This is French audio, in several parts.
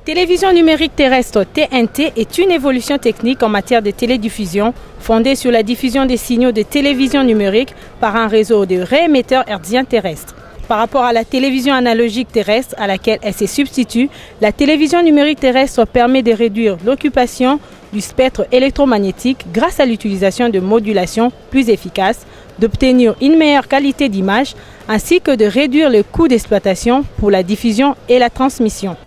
télévision numérique terrestre TNT est une évolution technique en matière de télédiffusion fondée sur la diffusion des signaux de télévision numérique par un réseau de réémetteurs hertziens terrestres. Par rapport à la télévision analogique terrestre à laquelle elle se substitue, la télévision numérique terrestre permet de réduire l'occupation du spectre électromagnétique grâce à l'utilisation de modulations plus efficaces, d'obtenir une meilleure qualité d'image ainsi que de réduire le coût d'exploitation pour la diffusion et la transmission.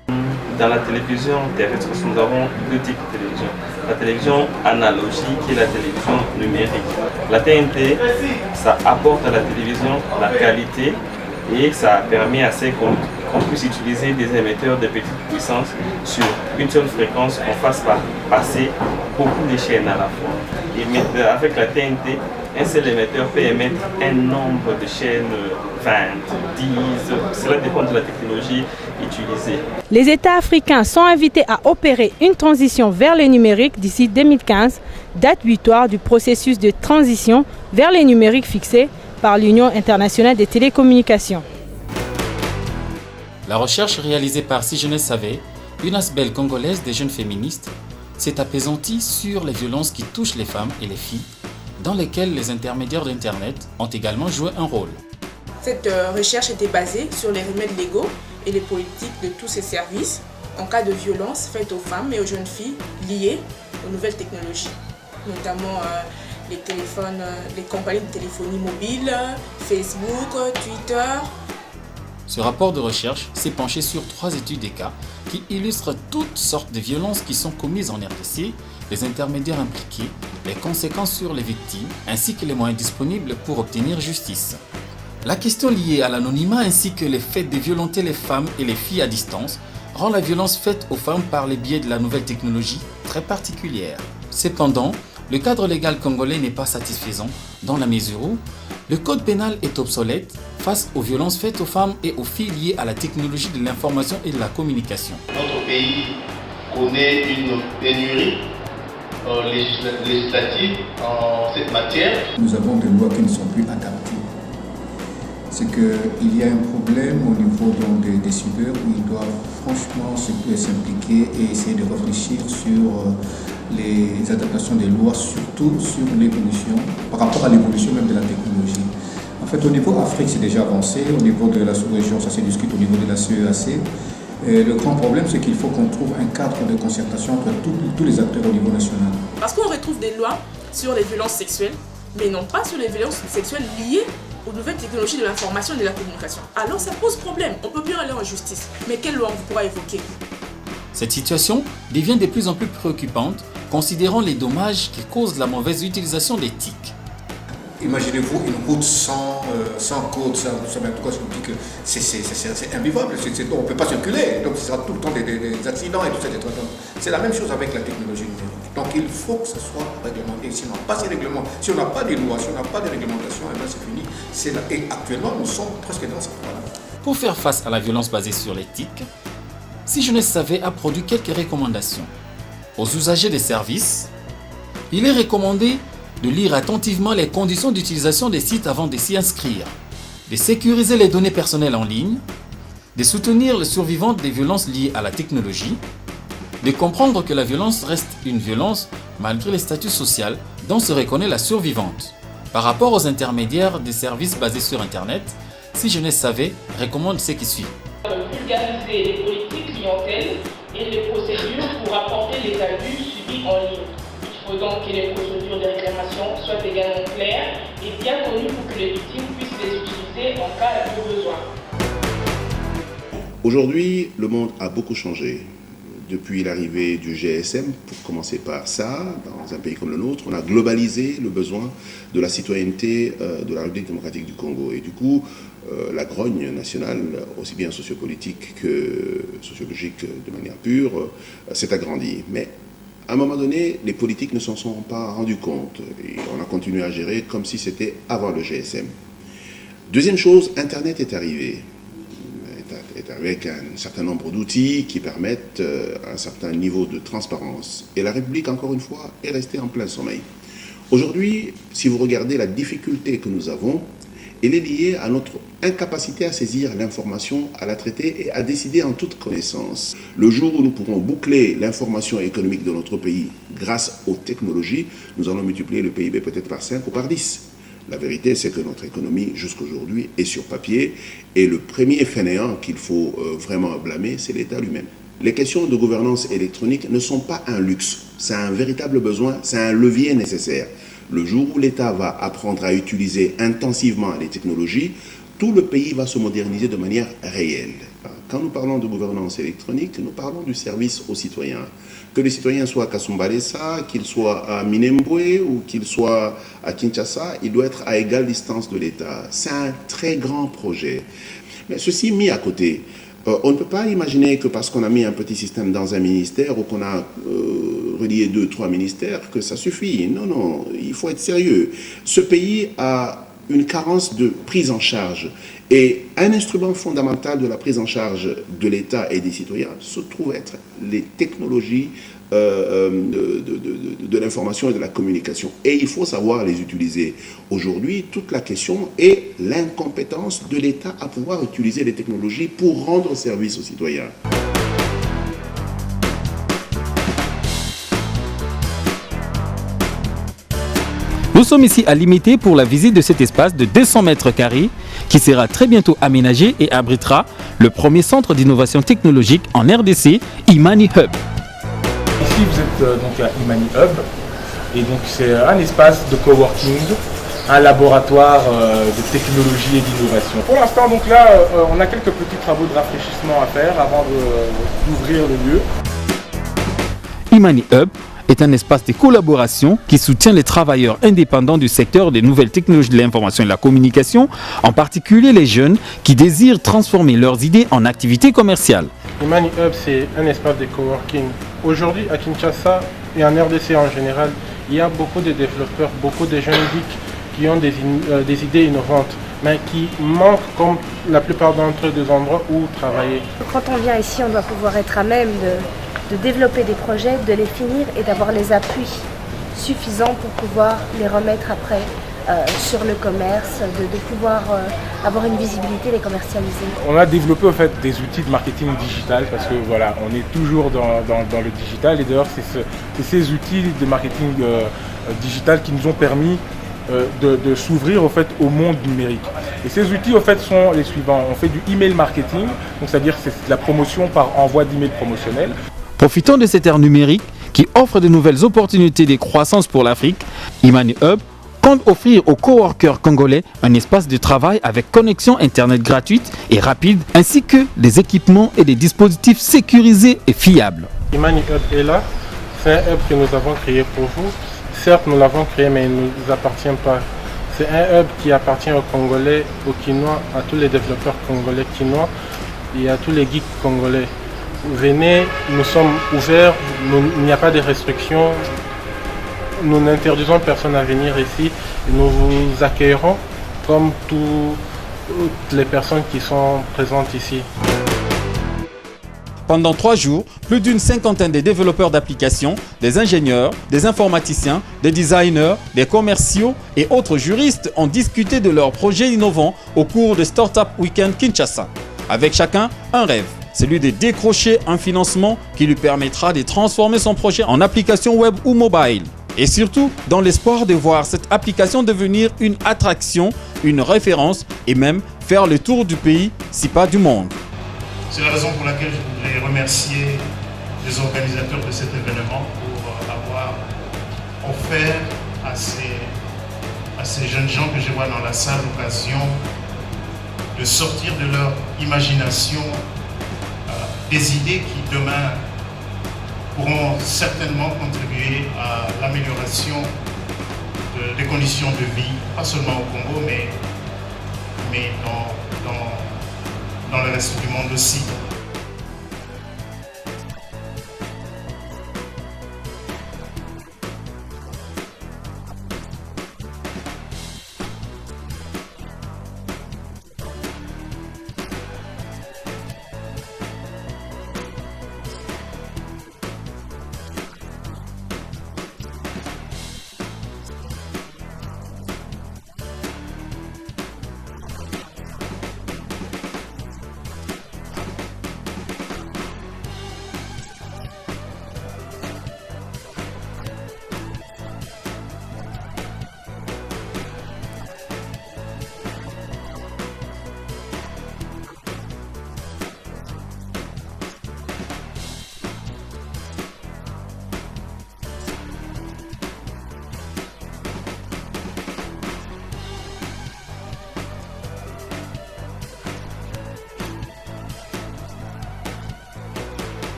Dans la télévision terrestre, nous avons deux types de télévision. La télévision analogique et la télévision numérique. La TNT, ça apporte à la télévision la qualité et ça permet à ce qu'on puisse utiliser des émetteurs de petite puissance sur une seule fréquence, qu'on fasse passer beaucoup de chaînes à la fois. Et avec la TNT, un seul émetteur peut émettre un nombre de chaînes, 20, 10, cela dépend de la technologie utilisée. Les États africains sont invités à opérer une transition vers le numérique d'ici 2015, date butoir du processus de transition vers le numérique fixé par l'Union internationale des télécommunications. La recherche réalisée par Si Jeunesse Savait, une ASBEL congolaise des jeunes féministes, s'est apaisantie sur les violences qui touchent les femmes et les filles, dans lesquelles les intermédiaires d'Internet ont également joué un rôle. Cette recherche était basée sur les remèdes légaux et les politiques de tous ces services en cas de violence faite aux femmes et aux jeunes filles liées aux nouvelles technologies, notamment les téléphones, les compagnies de téléphonie mobile, Facebook, Twitter. Ce rapport de recherche s'est penché sur 3 études des cas qui illustrent toutes sortes de violences qui sont commises en RDC, les intermédiaires impliqués, les conséquences sur les victimes, ainsi que les moyens disponibles pour obtenir justice. La question liée à l'anonymat ainsi que le fait de violenter les femmes et les filles à distance rend la violence faite aux femmes par le biais de la nouvelle technologie très particulière. Cependant, le cadre légal congolais n'est pas satisfaisant dans la mesure où le code pénal est obsolète face aux violences faites aux femmes et aux filles liées à la technologie de l'information et de la communication. Notre pays connaît une pénurie législative en cette matière. Nous avons des lois qui ne sont plus adaptées. C'est qu'il y a un problème au niveau des décideurs où ils doivent franchement s'impliquer et essayer de réfléchir sur les adaptations des lois, surtout sur l'évolution, par rapport à l'évolution même de la technologie. En fait, au niveau Afrique, c'est déjà avancé, au niveau de la sous-région, ça se discute au niveau de la CEAC. Et le grand problème, c'est qu'il faut qu'on trouve un cadre de concertation entre tous les acteurs au niveau national. Parce qu'on retrouve des lois sur les violences sexuelles, mais non pas sur les violences sexuelles liées aux nouvelles technologies de l'information et de la communication. Alors ça pose problème, on peut bien aller en justice. Mais quelle loi on pourra évoquer? Cette situation devient de plus en plus préoccupante, considérant les dommages que cause la mauvaise utilisation des TIC. Imaginez-vous une route sans code, ça veut dire que c'est invivable, on ne peut pas circuler, donc ce sera tout le temps des accidents et tout ça. C'est la même chose avec la technologie numérique. Donc il faut que ce soit réglementé. Sinon, pas ces règlements, si on n'a pas de lois, si on n'a pas de réglementation, eh bien c'est fini. Et actuellement, nous sommes presque dans cette voie-là. Pour faire face à la violence basée sur les TIC, Si Jeunesse Savait a produit quelques recommandations. Aux usagers des services, il est recommandé de lire attentivement les conditions d'utilisation des sites avant de s'y inscrire, de sécuriser les données personnelles en ligne, de soutenir les survivantes des violences liées à la technologie, de comprendre que la violence reste une violence malgré les statuts sociaux dont se reconnaît la survivante. Par rapport aux intermédiaires des services basés sur Internet, Si Jeunesse Savait recommande ce qui suit. Vulgariser les politiques clientèles et les procédures pour apporter les abus subis en ligne. Il faut donc que les procédures de réclamation soient également claires et bien connues pour que les victimes puissent les utiliser en cas de besoin. Aujourd'hui, le monde a beaucoup changé. Depuis l'arrivée du GSM, pour commencer par ça, dans un pays comme le nôtre, on a globalisé le besoin de la citoyenneté de la République démocratique du Congo. Et du coup, la grogne nationale, aussi bien sociopolitique que sociologique de manière pure, s'est agrandie. Mais à un moment donné, les politiques ne s'en sont pas rendus compte. Et on a continué à gérer comme si c'était avant le GSM. Deuxième chose, Internet est arrivé. Avec un certain nombre d'outils qui permettent un certain niveau de transparence. Et la République, encore une fois, est restée en plein sommeil. Aujourd'hui, si vous regardez la difficulté que nous avons, Il est lié à notre incapacité à saisir l'information, à la traiter et à décider en toute connaissance. Le jour où nous pourrons boucler l'information économique de notre pays grâce aux technologies, nous allons multiplier le PIB peut-être par 5 ou par 10. La vérité, c'est que notre économie, jusqu'aujourd'hui, est sur papier. Et le premier fainéant qu'il faut vraiment blâmer, c'est l'État lui-même. Les questions de gouvernance électronique ne sont pas un luxe. C'est un véritable besoin, c'est un levier nécessaire. Le jour où l'État va apprendre à utiliser intensivement les technologies, tout le pays va se moderniser de manière réelle. Quand nous parlons de gouvernance électronique, nous parlons du service aux citoyens. Que le citoyen soit à Kasumbalesa, qu'il soit à Minembwe ou qu'il soit à Kinshasa, il doit être à égale distance de l'État. C'est un très grand projet. Mais ceci mis à côté, on ne peut pas imaginer que parce qu'on a mis un petit système dans un ministère ou qu'on a relié 2-3 ministères, que ça suffit. Non, non, il faut être sérieux. Ce pays a une carence de prise en charge. Et un instrument fondamental de la prise en charge de l'État et des citoyens se trouve être les technologies de l'information et de la communication. Et il faut savoir les utiliser. Aujourd'hui, toute la question est l'incompétence de l'État à pouvoir utiliser les technologies pour rendre service aux citoyens. Nous sommes ici à Limité pour la visite de cet espace de 200 mètres carrés qui sera très bientôt aménagé et abritera le premier centre d'innovation technologique en RDC, Imani Hub. Ici vous êtes donc à Imani Hub et donc c'est un espace de coworking, un laboratoire de technologie et d'innovation. Pour l'instant donc là on a quelques petits travaux de rafraîchissement à faire avant d'ouvrir le lieu. Imani Hub est un espace de collaboration qui soutient les travailleurs indépendants du secteur des nouvelles technologies de l'information et de la communication, en particulier les jeunes qui désirent transformer leurs idées en activités commerciales. Imani Hub, c'est un espace de coworking. Aujourd'hui, à Kinshasa et en RDC en général, il y a beaucoup de développeurs, beaucoup de jeunes geeks qui ont des idées innovantes, mais qui manquent, comme la plupart d'entre eux, des endroits où travailler. Quand on vient ici, on doit pouvoir être à même de développer des projets, de les finir et d'avoir les appuis suffisants pour pouvoir les remettre après sur le commerce, de pouvoir avoir une visibilité, les commercialiser. On a développé en fait des outils de marketing digital parce que voilà, on est toujours dans le digital et d'ailleurs c'est ces outils de marketing digital qui nous ont permis de s'ouvrir au fait au monde numérique. Et ces outils au fait sont les suivants. On fait du email marketing, donc c'est-à-dire que c'est de la promotion par envoi d'email promotionnel. Profitant de cette ère numérique qui offre de nouvelles opportunités de croissance pour l'Afrique, Imani Hub compte offrir aux coworkers congolais un espace de travail avec connexion Internet gratuite et rapide, ainsi que des équipements et des dispositifs sécurisés et fiables. Imani Hub est là, c'est un hub que nous avons créé pour vous. Certes, nous l'avons créé, mais il ne nous appartient pas. C'est un hub qui appartient aux Congolais, aux Kinois, à tous les développeurs congolais kinois et à tous les geeks congolais. Venez, nous sommes ouverts, il n'y a pas de restrictions, nous n'interdisons personne à venir ici, nous vous accueillerons comme toutes les personnes qui sont présentes ici. Pendant 3 jours, plus d'une cinquantaine de développeurs d'applications, des ingénieurs, des informaticiens, des designers, des commerciaux et autres juristes ont discuté de leurs projets innovants au cours de Startup Weekend Kinshasa. Avec chacun un rêve, celui de décrocher un financement qui lui permettra de transformer son projet en application web ou mobile. Et surtout, dans l'espoir de voir cette application devenir une attraction, une référence et même faire le tour du pays, si pas du monde. C'est la raison pour laquelle je voudrais remercier les organisateurs de cet événement pour avoir offert à ces jeunes gens que je vois dans la salle l'occasion de sortir de leur imagination des idées qui demain pourront certainement contribuer à l'amélioration des conditions de vie, pas seulement au Congo, mais dans le reste du monde aussi.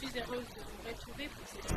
suis heureuse de vous retrouver pour cette...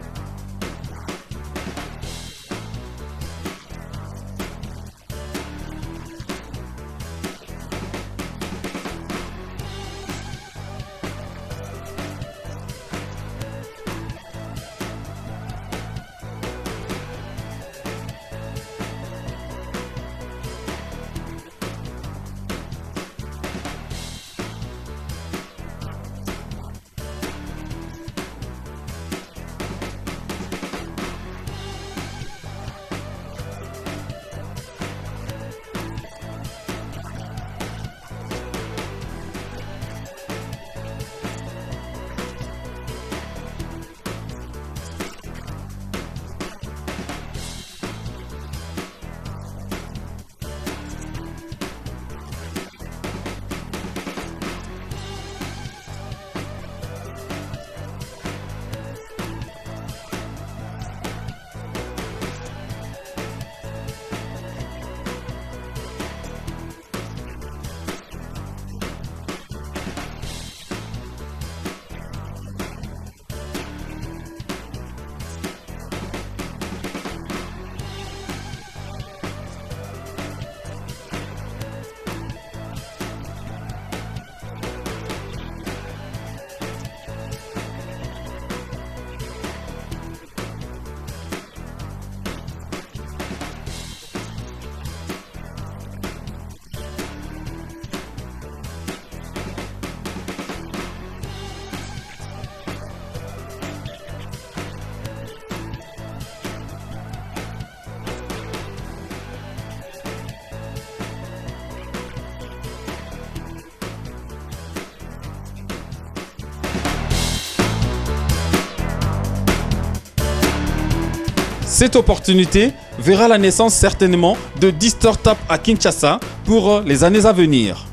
Cette opportunité verra la naissance certainement de 10 startups à Kinshasa pour les années à venir.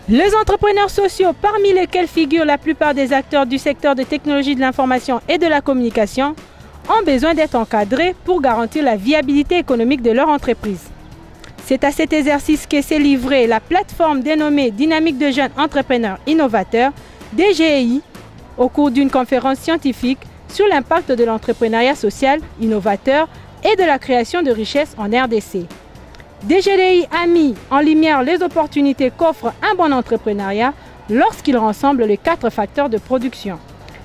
Les entrepreneurs sociaux, parmi lesquels figurent la plupart des acteurs du secteur de technologie de l'information et de la communication, ont besoin d'être encadrés pour garantir la viabilité économique de leur entreprise. C'est à cet exercice que s'est livrée la plateforme dénommée Dynamique de jeunes entrepreneurs innovateurs, DGEI, au cours d'une conférence scientifique sur l'impact de l'entrepreneuriat social innovateur et de la création de richesses en RDC. DGEI a mis en lumière les opportunités qu'offre un bon entrepreneuriat lorsqu'il rassemble les 4 facteurs de production.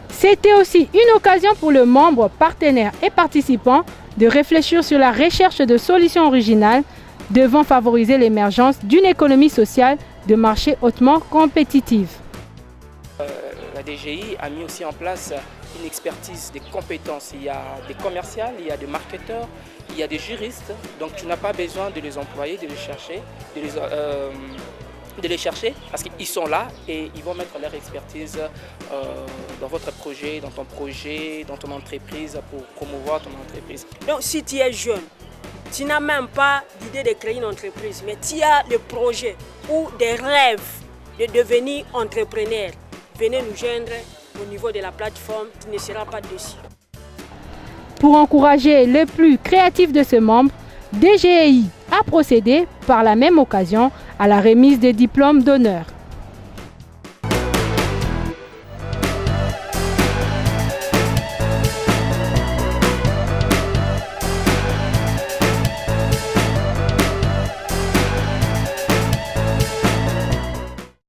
C'était aussi une occasion pour le membre, partenaire et participant de réfléchir sur la recherche de solutions originales devant favoriser l'émergence d'une économie sociale de marché hautement compétitive. La DGI a mis aussi en place une expertise des compétences. Il y a des commerciales, il y a des marketeurs, il y a des juristes. Donc tu n'as pas besoin de les employer, de les chercher parce qu'ils sont là et ils vont mettre leur expertise dans votre projet, dans ton projet, dans ton entreprise pour promouvoir ton entreprise. Donc si tu es jeune, tu n'as même pas l'idée de créer une entreprise, mais tu as le projet ou des rêves de devenir entrepreneur, venez nous joindre au niveau de la plateforme, tu ne seras pas déçu. Pour encourager les plus créatifs de ce membre, DGEI a procédé par la même occasion à la remise des diplômes d'honneur.